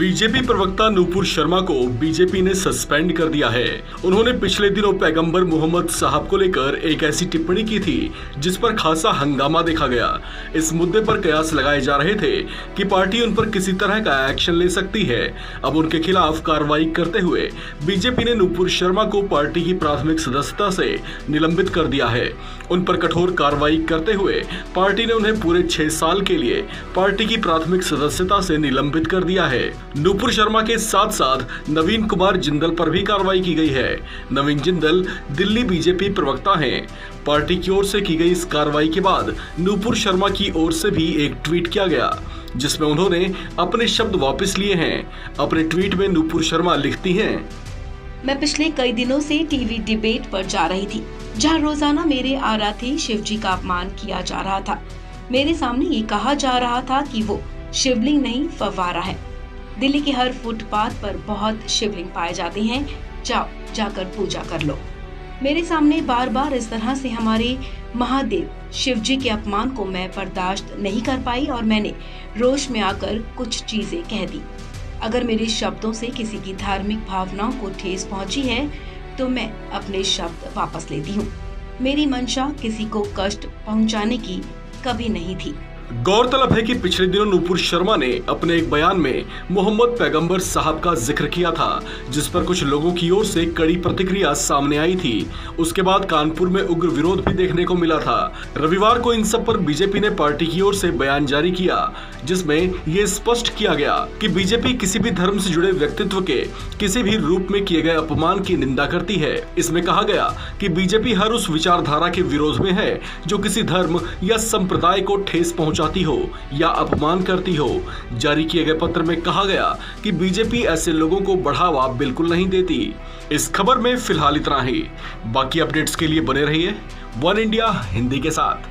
BJP प्रवक्ता नूपुर शर्मा को BJP ने सस्पेंड कर दिया है। उन्होंने पिछले दिनों पैगंबर मोहम्मद साहब को लेकर एक ऐसी टिप्पणी की थी जिस पर खासा हंगामा देखा गया। इस मुद्दे पर कयास लगाए जा रहे थे कि पार्टी उन पर किसी तरह का एक्शन ले सकती है। अब उनके खिलाफ कार्रवाई करते हुए बीजेपी ने नूपुर शर्मा को पार्टी की प्राथमिक सदस्यता से निलंबित कर दिया है। उन पर कठोर कार्रवाई करते हुए पार्टी ने उन्हें पूरे 6 साल के लिए पार्टी की प्राथमिक सदस्यता से निलंबित कर दिया है। नूपुर शर्मा के साथ साथ नवीन कुमार जिंदल पर भी कार्रवाई की गई है। नवीन जिंदल दिल्ली बीजेपी प्रवक्ता हैं। पार्टी की ओर से की गई इस कार्रवाई के बाद नूपुर शर्मा की ओर से भी एक ट्वीट किया गया जिसमें उन्होंने अपने शब्द वापस लिए हैं। अपने ट्वीट में नूपुर शर्मा लिखती हैं, मैं पिछले कई दिनों से टीवी डिबेट पर जा रही थी जहां रोजाना मेरे आराध्य शिव जी का अपमान किया जा रहा था। मेरे सामने ये कहा जा रहा था कि वो शिवलिंग नहीं फव्वारा है। दिल्ली के हर फुटपाथ पर बहुत शिवलिंग पाए जाते हैं, जाकर पूजा कर लो। मेरे सामने बार बार इस तरह से हमारे महादेव शिव जी के अपमान को मैं बर्दाश्त नहीं कर पाई और मैंने रोष में आकर कुछ चीजें कह दी। अगर मेरे शब्दों से किसी की धार्मिक भावनाओं को ठेस पहुंची है तो मैं अपने शब्द वापस लेती हूँ। मेरी मंशा किसी को कष्ट पहुंचाने की कभी नहीं थी। गौरतलब है कि पिछले दिनों नूपुर शर्मा ने अपने एक बयान में मोहम्मद पैगंबर साहब का जिक्र किया था जिस पर कुछ लोगों की ओर से कड़ी प्रतिक्रिया सामने आई थी। उसके बाद कानपुर में उग्र विरोध भी देखने को मिला था। रविवार को इन सब पर बीजेपी ने पार्टी की ओर से बयान जारी किया जिसमें ये स्पष्ट किया गया कि बीजेपी किसी भी धर्म से जुड़े व्यक्तित्व के किसी भी रूप में किए गए अपमान की निंदा करती है। इसमें कहा गया कि बीजेपी हर उस विचारधारा के विरोध में है जो किसी धर्म या संप्रदाय को ठेस पहुंचाती हो या अपमान करती हो। जारी किए गए पत्र में कहा गया कि बीजेपी ऐसे लोगों को बढ़ावा बिल्कुल नहीं देती। इस खबर में फिलहाल इतना ही। बाकी अपडेट्स के लिए बने रहिए वन इंडिया हिंदी के साथ।